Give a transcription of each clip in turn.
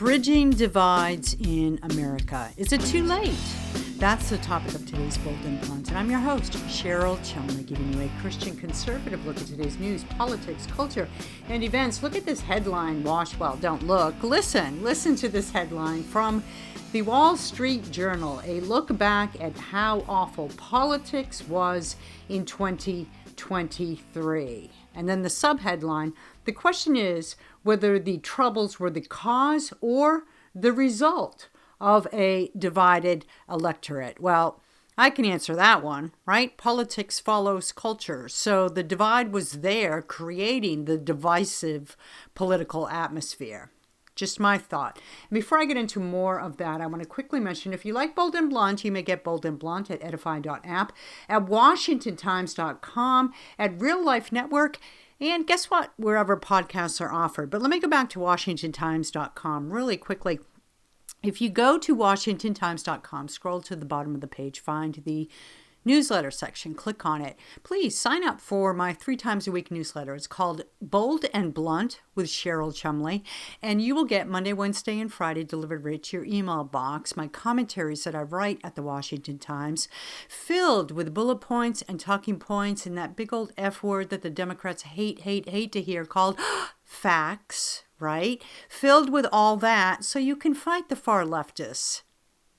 Bridging divides in America. Is it too late? That's the topic of today's Bold and Blunt. And I'm your host, Cheryl Chumley, giving you a Christian conservative look at today's news, politics, culture, and events. Look at this headline. Don't look. Listen to this headline from the Wall Street Journal. A look back at how awful politics was in 2023. And then the subheadline, the question is whether the troubles were the cause or the result of a divided electorate. Well, I can answer that one, right? Politics follows culture. So the divide was there, creating the divisive political atmosphere. Just my thought. And before I get into more of that, I want to quickly mention, if you like Bold and Blunt, you may get Bold and Blunt at edify.app, at washingtontimes.com, at Real Life Network, and guess what? Wherever podcasts are offered. But let me go back to washingtontimes.com really quickly. If you go to washingtontimes.com, scroll to the bottom of the page, find the newsletter section, click on it. Please sign up for my 3 times a week newsletter. It's called Bold and Blunt with Cheryl Chumley, and you will get Monday, Wednesday, and Friday delivered right to your email box. My commentaries that I write at the Washington Times, filled with bullet points and talking points and that big old F word that the Democrats hate to hear, called facts, right? Filled with all that so you can fight the far leftists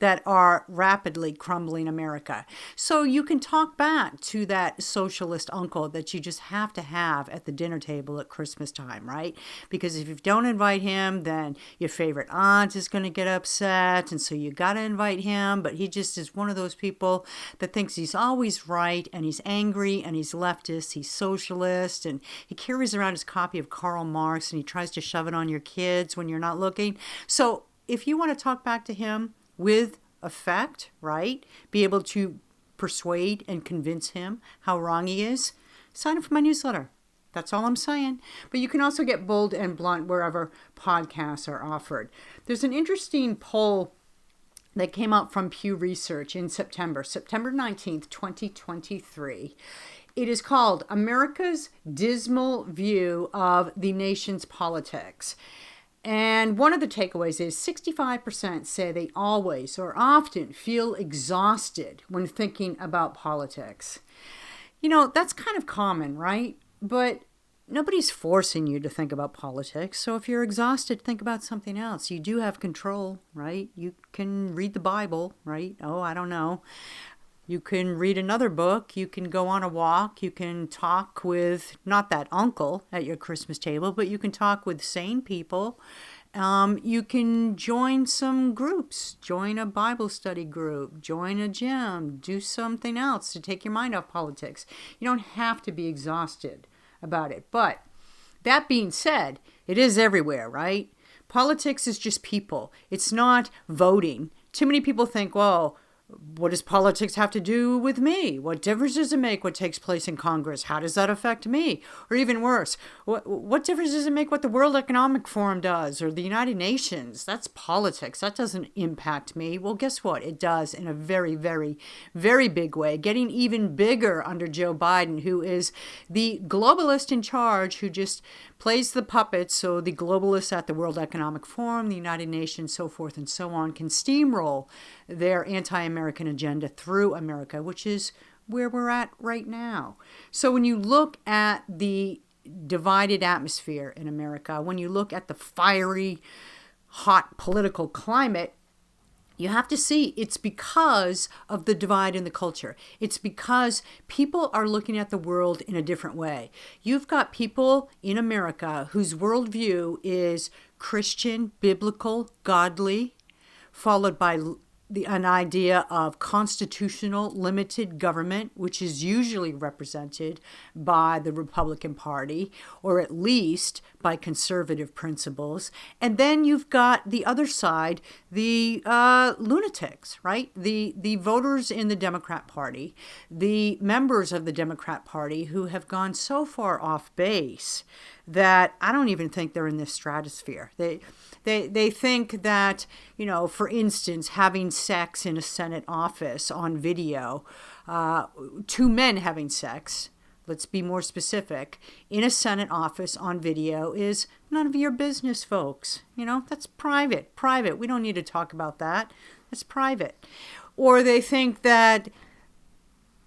that are rapidly crumbling America. So you can talk back to that socialist uncle that you just have to have at the dinner table at Christmas time, right? Because if you don't invite him, then your favorite aunt is going to get upset. And so you got to invite him. But he just is one of those people that thinks he's always right, and he's angry, and he's leftist, he's socialist, and he carries around his copy of Karl Marx, and he tries to shove it on your kids when you're not looking. So if you want to talk back to him with effect, right? Be able to persuade and convince him how wrong he is, sign up for my newsletter. That's all I'm saying. But you can also get Bold and Blunt wherever podcasts are offered. There's an interesting poll that came out from Pew Research in September 19th, 2023. It is called America's Dismal View of the Nation's Politics. And one of the takeaways is 65% say they always or often feel exhausted when thinking about politics. You know, that's kind of common, right? But nobody's forcing you to think about politics. So if you're exhausted, think about something else. You do have control, right? You can read the Bible, right? Oh, I don't know. You can read another book, you can go on a walk, you can talk with, not that uncle at your Christmas table, but you can talk with sane people. You can join some groups, join a Bible study group, join a gym, do something else to take your mind off politics. You don't have to be exhausted about it. But that being said, it is everywhere, right? Politics is just people. It's not voting. Too many people think, well, what does politics have to do with me? What difference does it make what takes place in Congress? How does that affect me? Or even worse, what difference does it make what the World Economic Forum does or the United Nations? That's politics. That doesn't impact me. Well, guess what? It does in a very, very, very big way, getting even bigger under Joe Biden, who is the globalist in charge, who just plays the puppets so the globalists at the World Economic Forum, the United Nations, so forth and so on, can steamroll their anti-American agenda through America, which is where we're at right now. So when you look at the divided atmosphere in America, when you look at the fiery, hot political climate, you have to see it's because of the divide in the culture. It's because people are looking at the world in a different way. You've got people in America whose worldview is Christian, biblical, godly, followed by an idea of constitutional limited government, which is usually represented by the Republican Party, or at least by conservative principles. And then you've got the other side, the lunatics, right? The voters in the Democrat Party, the members of the Democrat Party who have gone so far off base that I don't even think they're in this stratosphere. They think that, you know, for instance, having sex in a Senate office on video, two men having sex let's be more specific, in a Senate office on video is none of your business, folks. That's private. We don't need to talk about that. That's private. Or they think that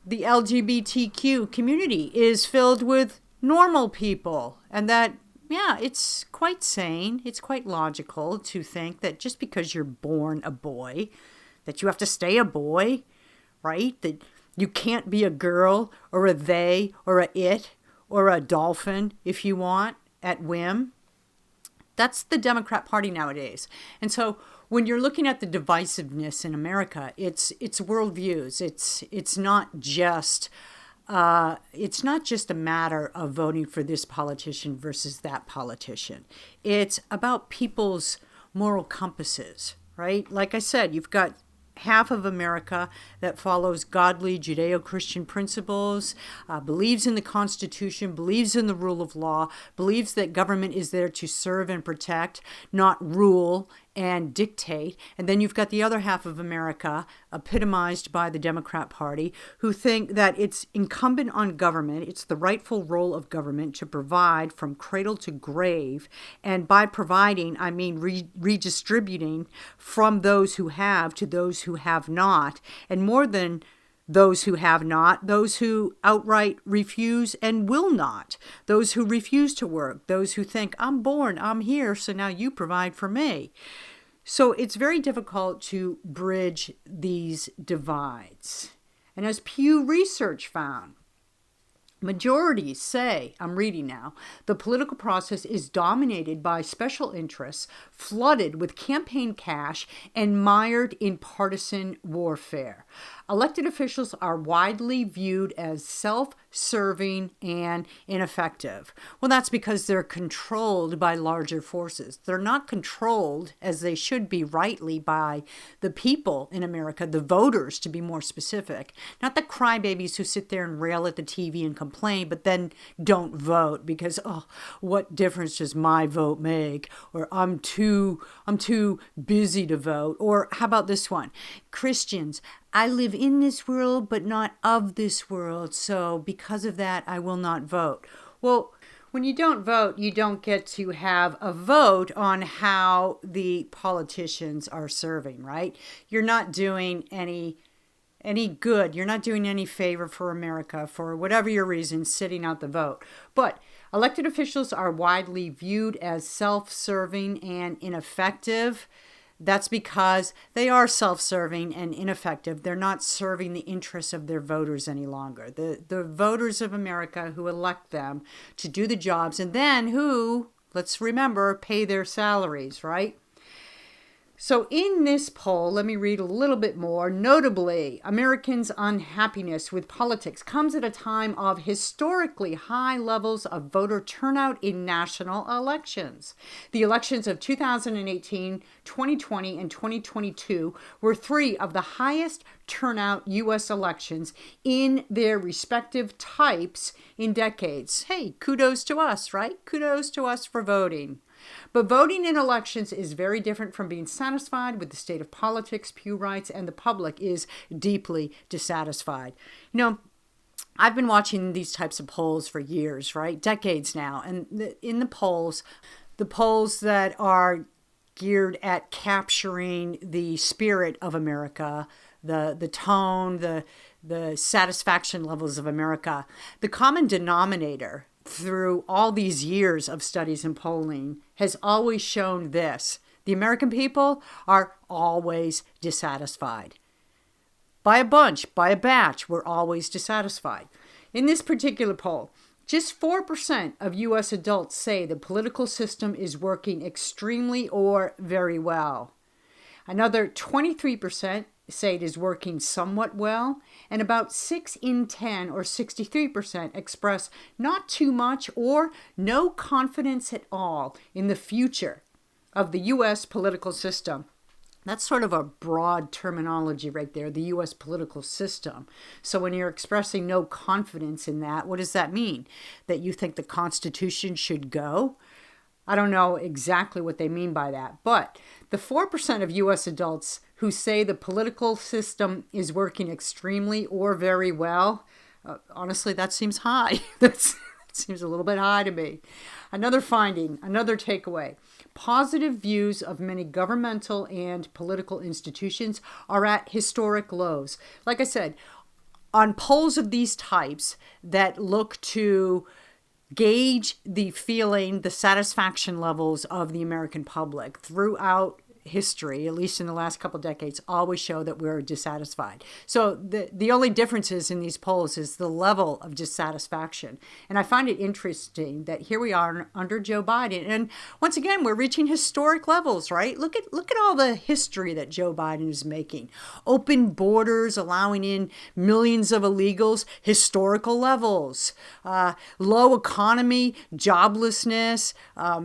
the LGBTQ community is filled with normal people, and that, yeah, it's quite sane, it's quite logical to think that just because you're born a boy, that you have to stay a boy, right? That you can't be a girl or a they or a it or a dolphin if you want at whim. That's the Democrat Party nowadays. And so when you're looking at the divisiveness in America, it's worldviews. It's not just a matter of voting for this politician versus that politician. It's about people's moral compasses, right? Like I said, you've got half of America that follows godly Judeo-Christian principles, believes in the Constitution, believes in the rule of law, believes that government is there to serve and protect, not rule and dictate. And then you've got the other half of America, epitomized by the Democrat Party, who think that it's incumbent on government, it's the rightful role of government to provide from cradle to grave. And by providing, I mean redistributing from those who have to those who have not. And more than those who have not, those who outright refuse and will not, those who refuse to work, those who think, I'm born, I'm here, so now you provide for me. So it's very difficult to bridge these divides. And as Pew Research found, majorities say, I'm reading now, the political process is dominated by special interests, flooded with campaign cash, and mired in partisan warfare. Elected officials are widely viewed as self-serving and ineffective. Well, that's because they're controlled by larger forces. They're not controlled, as they should be rightly, by the people in America, the voters, to be more specific. Not the crybabies who sit there and rail at the TV and complain, but then don't vote because, what difference does my vote make? Or I'm too busy to vote. Or how about this one? Christians, I live in this world, but not of this world. So because of that, I will not vote. Well, when you don't vote, you don't get to have a vote on how the politicians are serving, right? You're not doing any good. You're not doing any favor for America for whatever your reason, sitting out the vote. But elected officials are widely viewed as self-serving and ineffective. That's because they are self-serving and ineffective. They're not serving the interests of their voters any longer. The voters of America who elect them to do the jobs and then who, let's remember, pay their salaries, right? So in this poll, let me read a little bit more. Notably, Americans' unhappiness with politics comes at a time of historically high levels of voter turnout in national elections. The elections of 2018, 2020, and 2022 were three of the highest turnout U.S. elections in their respective types in decades. Hey, kudos to us, right? Kudos to us for voting. But voting in elections is very different from being satisfied with the state of politics, Pew writes, and the public is deeply dissatisfied. I've been watching these types of polls for years, right? Decades now. And in the polls that are geared at capturing the spirit of America, the tone, the satisfaction levels of America, the common denominator through all these years of studies and polling has always shown this. The American people are always dissatisfied. By a bunch, by a batch, we're always dissatisfied. In this particular poll, just 4% of U.S. adults say the political system is working extremely or very well. Another 23% say it is working somewhat well, and about 6 in 10, or 63%, express not too much or no confidence at all in the future of the U.S. political system. That's sort of a broad terminology right there, the U.S. political system. So when you're expressing no confidence in that, what does that mean? That you think the Constitution should go? I don't know exactly what they mean by that, but the 4% of U.S. adults who say the political system is working extremely or very well, Honestly, that seems high. That seems a little bit high to me. Another finding, another takeaway. Positive views of many governmental and political institutions are at historic lows. Like I said, on polls of these types that look to gauge the feeling, the satisfaction levels of the American public throughout history, at least in the last couple decades, always show that we're dissatisfied. So the only differences in these polls is the level of dissatisfaction. And I find it interesting that here we are under Joe Biden. And once again, we're reaching historic levels, right? Look at all the history that Joe Biden is making. Open borders, allowing in millions of illegals, historical levels. Low economy, joblessness,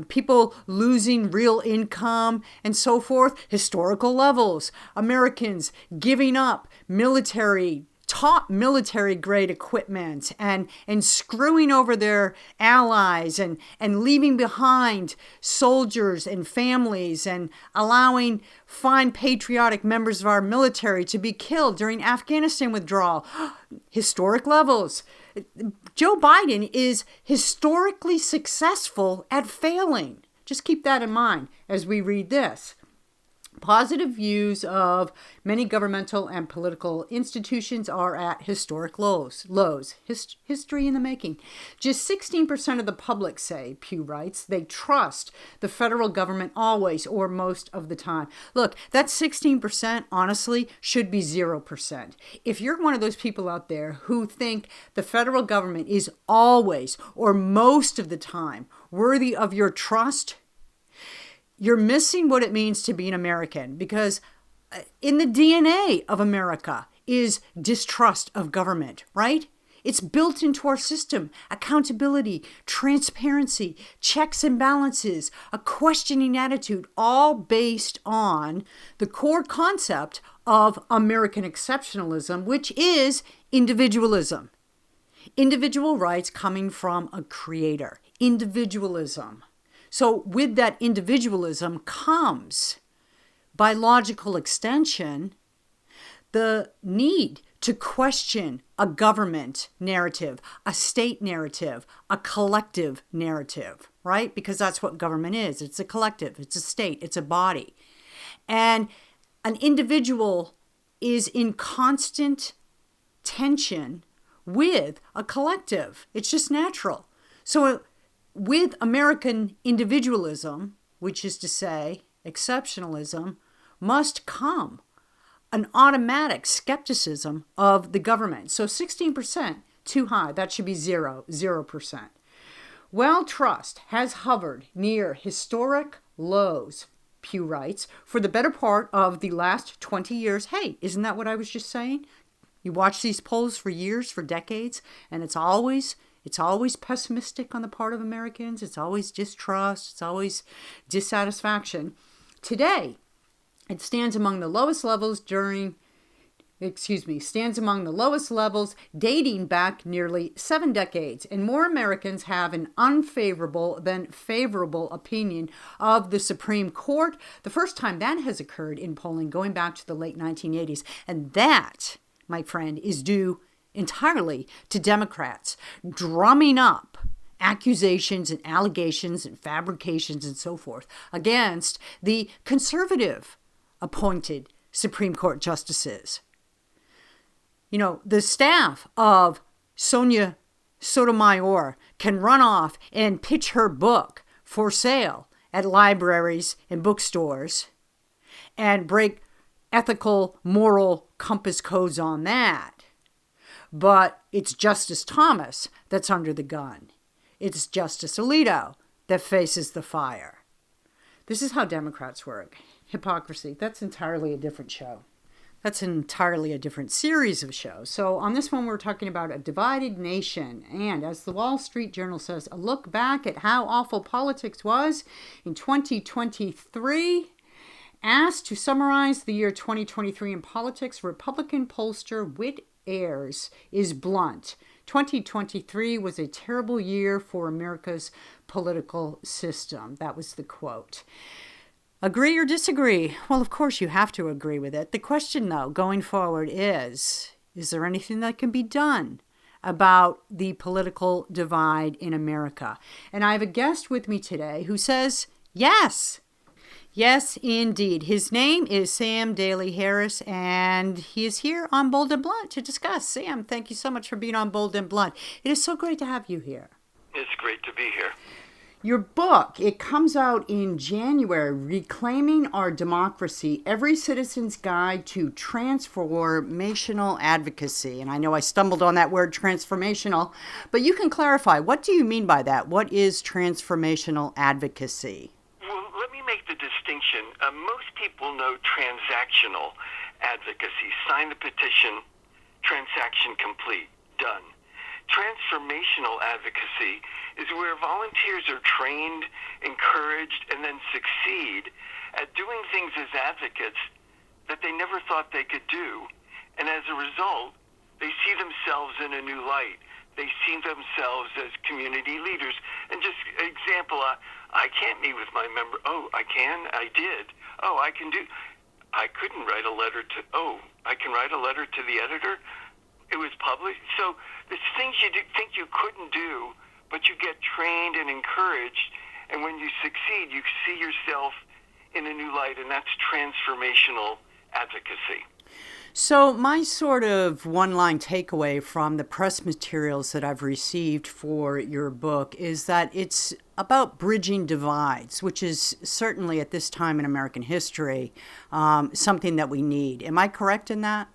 people losing real income, and so forth. Historical levels. Americans giving up top military grade equipment and screwing over their allies and leaving behind soldiers and families and allowing fine patriotic members of our military to be killed during Afghanistan withdrawal. Historic levels. Joe Biden is historically successful at failing. Just keep that in mind as we read this. Positive views of many governmental and political institutions are at historic lows. History in the making. Just 16% of the public say, Pew writes, they trust the federal government always or most of the time. Look, that 16%, honestly, should be 0%. If you're one of those people out there who think the federal government is always or most of the time worthy of your trust, you're missing what it means to be an American, because in the DNA of America is distrust of government, right? It's built into our system. Accountability, transparency, checks and balances, a questioning attitude, all based on the core concept of American exceptionalism, which is individualism. Individual rights coming from a creator. Individualism. So with that individualism comes, by logical extension, the need to question a government narrative, a state narrative, a collective narrative, right? Because that's what government is. It's a collective, it's a state, it's a body. And an individual is in constant tension with a collective. It's just natural. So with American individualism, which is to say exceptionalism, must come an automatic skepticism of the government. So 16%, too high. That should be 0%. Well, trust has hovered near historic lows, Pew writes, for the better part of the last 20 years. Hey, isn't that what I was just saying? You watch these polls for years, for decades, and it's always pessimistic on the part of Americans. It's always distrust. It's always dissatisfaction. Today, it stands among the lowest levels dating back nearly 7 decades. And more Americans have an unfavorable than favorable opinion of the Supreme Court. The first time that has occurred in polling going back to the late 1980s. And that, my friend, is due entirely to Democrats drumming up accusations and allegations and fabrications and so forth against the conservative appointed Supreme Court justices. You know, the staff of Sonia Sotomayor can run off and pitch her book for sale at libraries and bookstores and break ethical, moral compass codes on that. But it's Justice Thomas that's under the gun. It's Justice Alito that faces the fire. This is how Democrats work. Hypocrisy. That's entirely a different show. That's entirely a different series of shows. So on this one, we're talking about a divided nation. And as the Wall Street Journal says, a look back at how awful politics was in 2023. Asked to summarize the year 2023 in politics, Republican pollster Whit Ayers is blunt. 2023 was a terrible year for America's political system. That was the quote. Agree or disagree? Well, of course you have to agree with it. The question, though, going forward is there anything that can be done about the political divide in America. And I have a guest with me today who says, yes. Yes, indeed. His name is Sam Daley-Harris, and he is here on Bold and Blunt to discuss. Sam, thank you so much for being on Bold and Blunt. It is so great to have you here. It's great to be here. Your book, it comes out in January, Reclaiming Our Democracy, Every Citizen's Guide to Transformational Advocacy. And I know I stumbled on that word transformational, but you can clarify. What do you mean by that? What is transformational advocacy? Well, let me make the distinction. Most people know transactional advocacy. Sign the petition, transaction complete, done. Transformational advocacy is where volunteers are trained, encouraged, and then succeed at doing things as advocates that they never thought they could do. And as a result, they see themselves in a new light. They see themselves as community leaders. And just an example, I can't meet with my member. Oh, I can? I did. Oh, I can do. I couldn't write a letter to, I can write a letter to the editor. It was published. So there's things you think you couldn't do, but you get trained and encouraged. And when you succeed, you see yourself in a new light, and that's transformational advocacy. So my sort of one-line takeaway from the press materials that I've received for your book is that it's about bridging divides, which is certainly at this time in American history something that we need. Am I correct in that?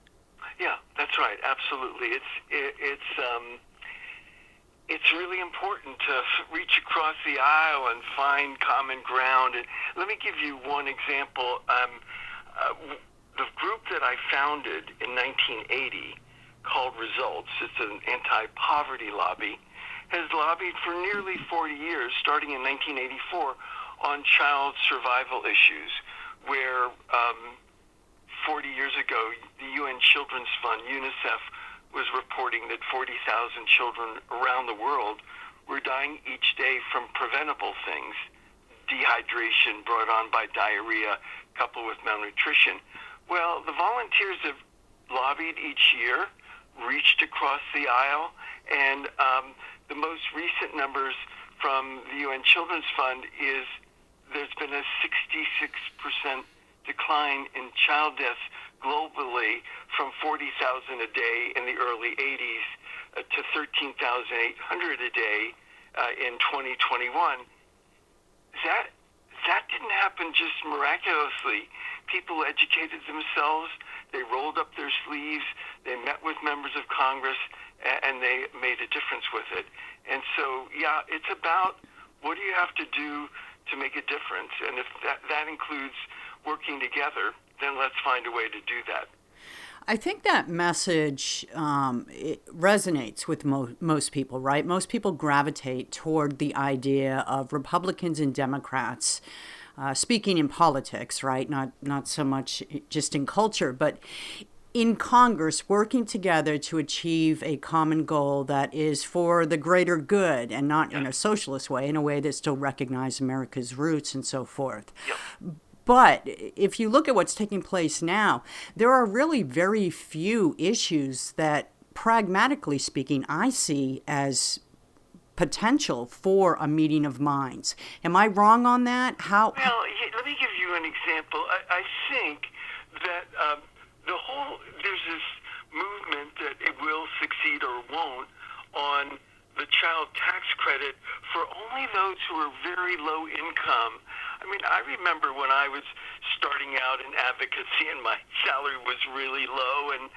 Yeah, that's right. Absolutely. It's really important to reach across the aisle and find common ground. And let me give you one example. The group that I founded in 1980 called Results, it's an anti-poverty lobby, has lobbied for nearly 40 years, starting in 1984, on child survival issues, where 40 years ago, the UN Children's Fund, UNICEF, was reporting that 40,000 children around the world were dying each day from preventable things, dehydration brought on by diarrhea coupled with malnutrition. Well, the volunteers have lobbied each year, reached across the aisle, and the most recent numbers from the UN Children's Fund is there's been a 66% decline in child deaths globally from 40,000 a day in the early 80s to 13,800 a day in 2021. That didn't happen just miraculously. People educated themselves, they rolled up their sleeves, they met with members of Congress, and they made a difference with it. And so, yeah, it's about what do you have to do to make a difference? And if that includes working together, then let's find a way to do that. I think that message it resonates with most people, right? Most people gravitate toward the idea of Republicans and Democrats speaking in politics, right? Not so much just in culture, but in Congress working together to achieve a common goal that is for the greater good and not in a socialist way, in a way that still recognizes America's roots and so forth. Yep. But if you look at what's taking place now, there are really very few issues that, pragmatically speaking, I see as potential for a meeting of minds. Am I wrong on that? How? Well, let me give you an example. I think that there's this movement that it will succeed or won't on the child tax credit for only those who are very low income. I mean, I remember when I was starting out in advocacy and my salary was really low and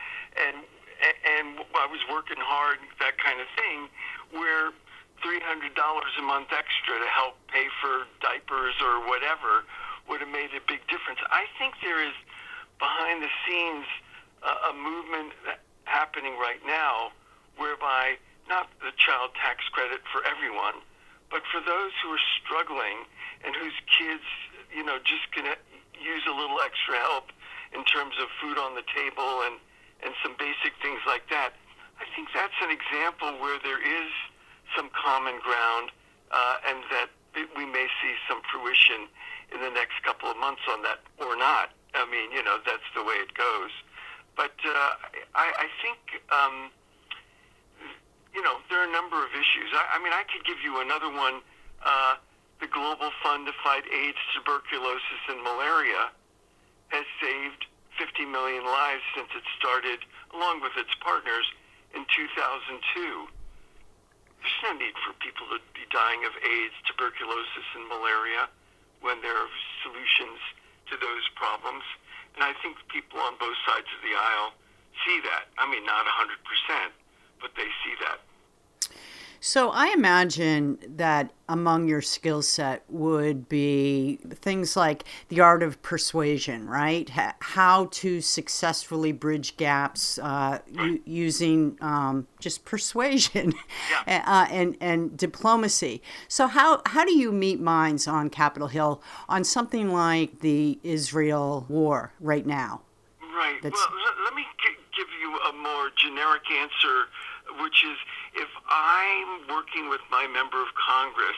I was working hard, that kind of thing, where $300 a month extra to help pay for diapers or whatever would have made a big difference. I think there is behind the scenes a movement happening right now whereby not the child tax credit for everyone, but for those who are struggling and whose kids, just can use a little extra help in terms of food on the table and some basic things like that. I think that's an example where there is some common ground and that we may see some fruition in the next couple of months on that or not. I mean, that's the way it goes. But I think there are a number of issues. I mean, I could give you another one. The Global Fund to Fight AIDS, Tuberculosis, and Malaria has saved 50 million lives since it started, along with its partners, in 2002. There's no need for people to be dying of AIDS, tuberculosis, and malaria when there are solutions to those problems. And I think people on both sides of the aisle see that. I mean, not 100%, but they see that. So I imagine that among your skill set would be things like the art of persuasion, right? How to successfully bridge gaps using just persuasion and diplomacy. So how do you meet minds on Capitol Hill on something like the Israel war right now? Right. Well, let me give you a more generic answer, which is if I'm working with my member of Congress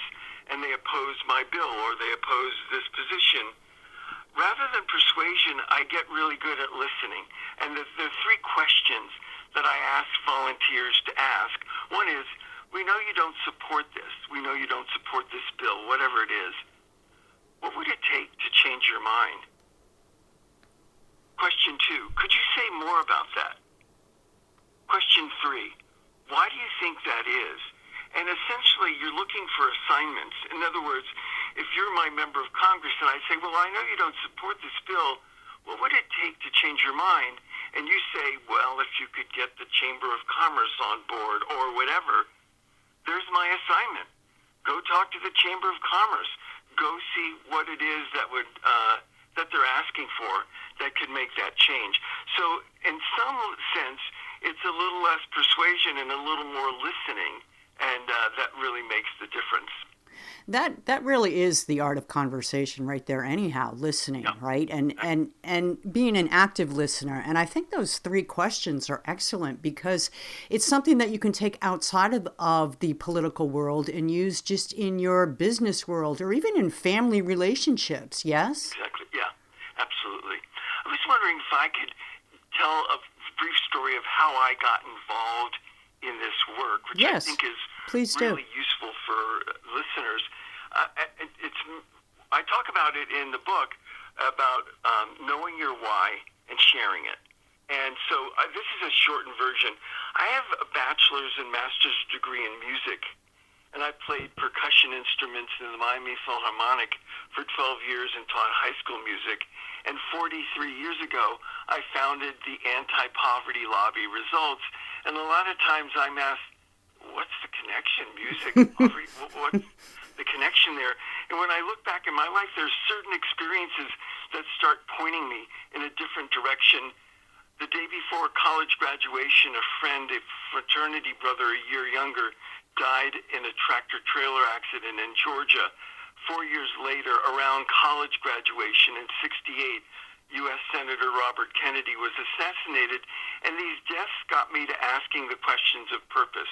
and they oppose my bill or they oppose this position, rather than persuasion, I get really good at listening. And the three questions that I ask volunteers to ask, one is, we know you don't support this. We know you don't support this bill, whatever it is. What would it take to change your mind? Question two, could you say more about that? Question three, why do you think that is? And essentially, you're looking for assignments. In other words, if you're my member of Congress and I say, well, I know you don't support this bill, what would it take to change your mind? And you say, well, if you could get the Chamber of Commerce on board or whatever, there's my assignment. Go talk to the Chamber of Commerce. Go see what it is that would that they're asking for that could make that change. So in some sense, it's a little less persuasion and a little more listening, and that really makes the difference. That really is the art of conversation right there anyhow, listening, right? And being an active listener. And I think those three questions are excellent because it's something that you can take outside of the political world and use just in your business world or even in family relationships, yes? Exactly, yeah, absolutely. I was wondering if I could tell a brief story of how I got involved in this work, which I think is really useful for listeners. I talk about it in the book about knowing your why and sharing it. And so this is a shortened version. I have a bachelor's and master's degree in music, and I played percussion instruments in the Miami Philharmonic for 12 years and taught high school music. And 43 years ago, I founded the Anti-Poverty Lobby Results. And a lot of times I'm asked, what's the connection? Music, poverty, what's the connection there? And when I look back in my life, there's certain experiences that start pointing me in a different direction. The day before college graduation, a friend, a fraternity brother a year younger, died in a tractor-trailer accident in Georgia. 4 years later, around college graduation in '68, U.S. Senator Robert Kennedy was assassinated, and these deaths got me to asking the questions of purpose.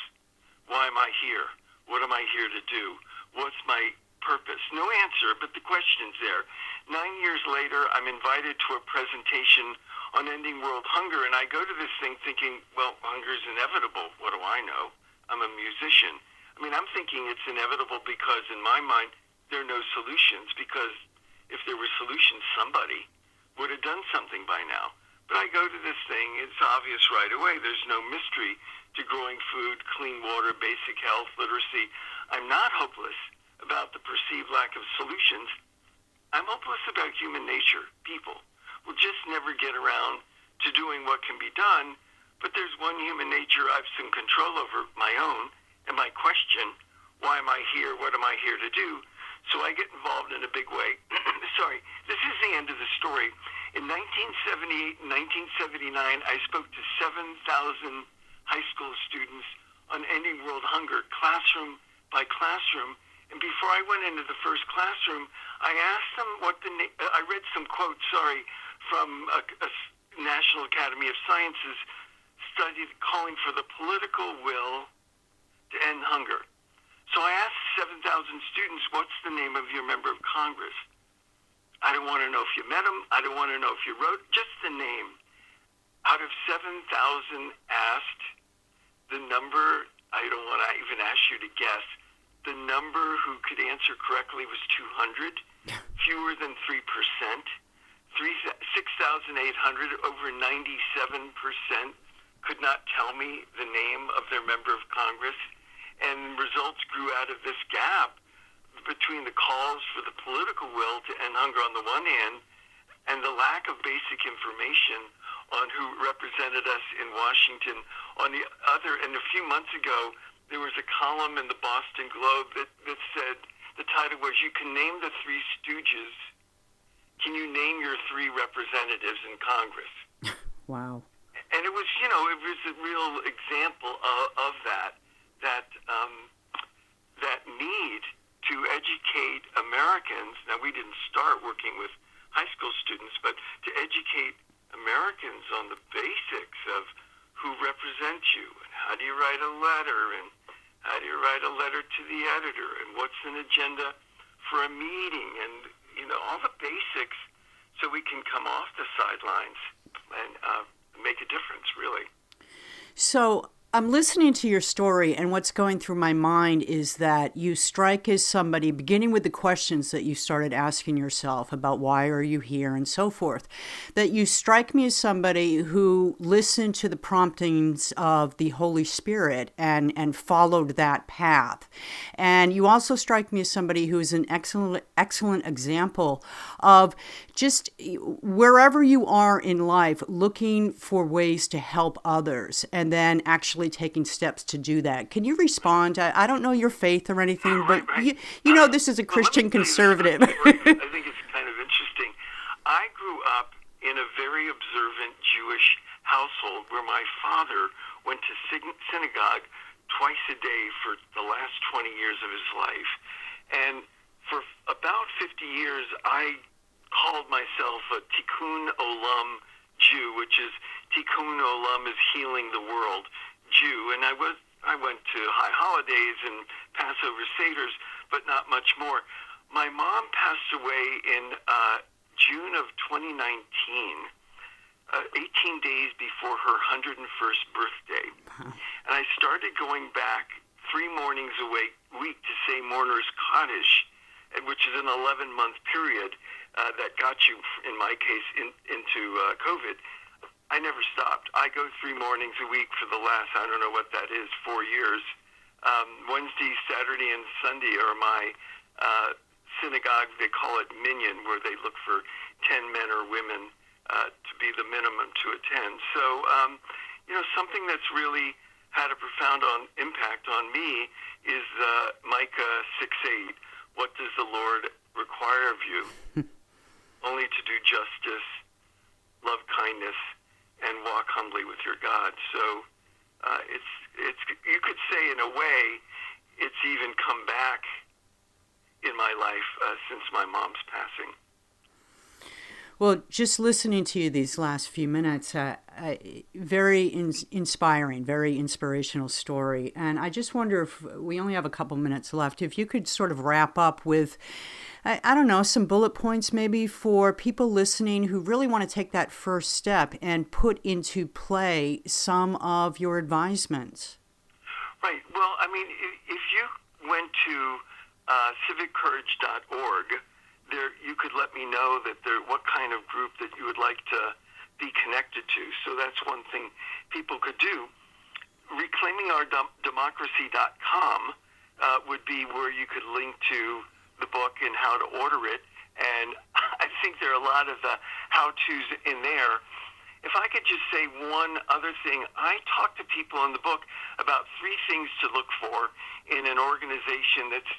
Why am I here? What am I here to do? What's my purpose? No answer, but the question's there. 9 years later, I'm invited to a presentation on ending world hunger, and I go to this thing thinking, well, hunger is inevitable. What do I know? I'm a musician. I mean, I'm thinking it's inevitable because in my mind, there are no solutions, because if there were solutions, somebody would have done something by now. But I go to this thing, it's obvious right away. There's no mystery to growing food, clean water, basic health, literacy. I'm not hopeless about the perceived lack of solutions. I'm hopeless about human nature. People will just never get around to doing what can be done, but there's one human nature I've some control over, my own, and my question, why am I here? What am I here to do? So I get involved in a big way. Sorry, this is the end of the story. In 1978 and 1979, I spoke to 7,000 high school students on ending world hunger, classroom by classroom. And before I went into the first classroom, I asked them I read some quotes, from a National Academy of Sciences study calling for the political will to end hunger. So I asked 7,000 students, what's the name of your member of Congress? I don't want to know if you met him. I don't want to know if you wrote, just the name. Out of 7,000 asked, the number I don't want to even ask you to guess. The number who could answer correctly was 200, fewer than 3%. 6,800, over 97%, could not tell me the name of their member of Congress. And results grew out of this gap between the calls for the political will to end hunger on the one hand and the lack of basic information on who represented us in Washington on the other. And a few months ago, there was a column in the Boston Globe that said, the title was, "You can name the Three Stooges. Can you name your three representatives in Congress?" Wow. And it was, it was a real example of that need to educate Americans. Now, we didn't start working with high school students, but to educate Americans on the basics of who represents you, and how do you write a letter, and how do you write a letter to the editor, and what's an agenda for a meeting, and, all the basics, so we can come off the sidelines and make a difference, really. So I'm listening to your story, and what's going through my mind is that you strike as somebody, beginning with the questions that you started asking yourself about why are you here and so forth, that you strike me as somebody who listened to the promptings of the Holy Spirit and followed that path. And you also strike me as somebody who is an excellent example of just wherever you are in life, looking for ways to help others and then actually taking steps to do that. Can you respond? I don't know your faith or anything, but right. You know this is a Christian conservative. I think it's kind of interesting. I grew up in a very observant Jewish household where my father went to synagogue twice a day for the last 20 years of his life. And for about 50 years, I called myself a Tikkun Olam Jew, which is Tikkun Olam is healing the world Jew. And I went to high holidays and Passover Seders, but not much more. My mom passed away in June of 2019, 18 days before her 101st birthday. And I started going back 3 mornings a week to say Mourner's Kaddish, which is an 11-month period that got you, in my case, into COVID. I never stopped. I go 3 mornings a week for the last, I don't know what that is, 4 years. Wednesday, Saturday, and Sunday are my synagogue. They call it minyan, where they look for 10 men or women to be the minimum to attend. So, something that's really had a profound impact on me is Micah 6:8. What does the Lord require of you? Only to do justice, love kindness, and walk humbly with your God. So it's you could say, in a way, it's even come back in my life since my mom's passing. Well, just listening to you these last few minutes, very inspiring, very inspirational story. And I just wonder, if we only have a couple minutes left, if you could sort of wrap up with, I don't know, some bullet points maybe for people listening who really want to take that first step and put into play some of your advisements. Right. Well, I mean, if you went to civiccourage.org, you could let me know what kind of group that you would like to be connected to. So that's one thing people could do. ReclaimingOurDemocracy.com would be where you could link to the book and how to order it. And I think there are a lot of how-tos in there. If I could just say one other thing, I talk to people in the book about 3 things to look for in an organization that's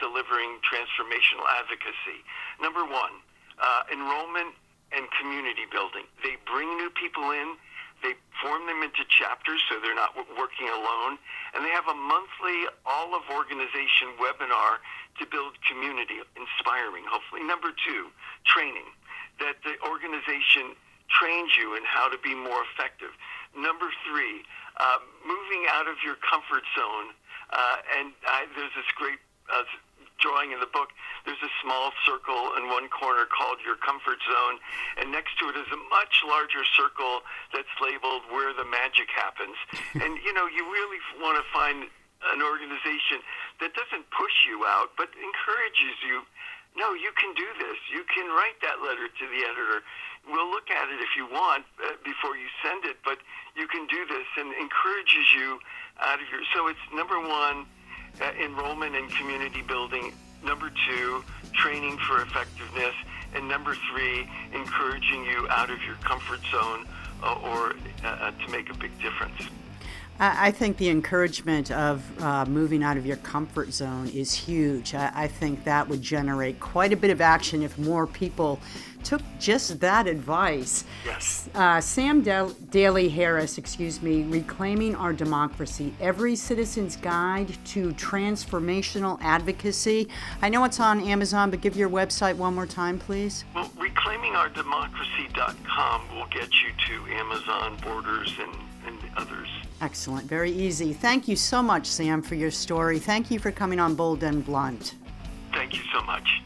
delivering transformational advocacy. Number 1, enrollment and community building. They bring new people in, they form them into chapters so they're not working alone, and they have a monthly all-of-organization webinar to build community, inspiring, hopefully. Number 2, training, that the organization trains you in how to be more effective. Number 3, moving out of your comfort zone. There's this great drawing in the book, there's a small circle in one corner called your comfort zone, and next to it is a much larger circle that's labeled where the magic happens. And, you really want to find an organization that doesn't push you out, but encourages you. No, you can do this. You can write that letter to the editor. We'll look at it if you want before you send it, but you can do this, and encourages you out of your... So it's number one, enrollment and community building. Number two, training for effectiveness. And number three, encouraging you out of your comfort zone or to make a big difference. I think the encouragement of moving out of your comfort zone is huge. I think that would generate quite a bit of action if more people took just that advice. Yes. Sam Daley-Harris, Reclaiming Our Democracy, Every Citizen's Guide to Transformational Advocacy. I know it's on Amazon, but give your website one more time, please. Well, reclaimingourdemocracy.com will get you to Amazon, Borders, and others. Excellent. Very easy. Thank you so much, Sam, for your story. Thank you for coming on Bold and Blunt. Thank you so much.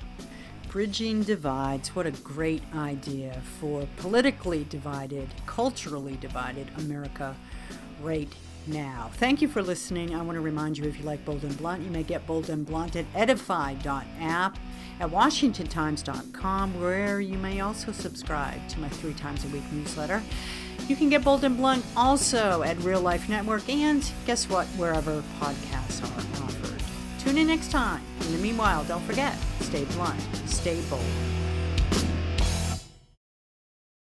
Bridging divides. What a great idea for politically divided, culturally divided America right now. Thank you for listening. I want to remind you, if you like Bold and Blunt, you may get Bold and Blunt at edify.app, at washingtontimes.com, where you may also subscribe to my 3 times a week newsletter. You can get Bold and Blunt also at Real Life Network, and guess what, wherever podcasts are offered. Tune in next time. In the meanwhile, don't forget, stay blunt, stay bold.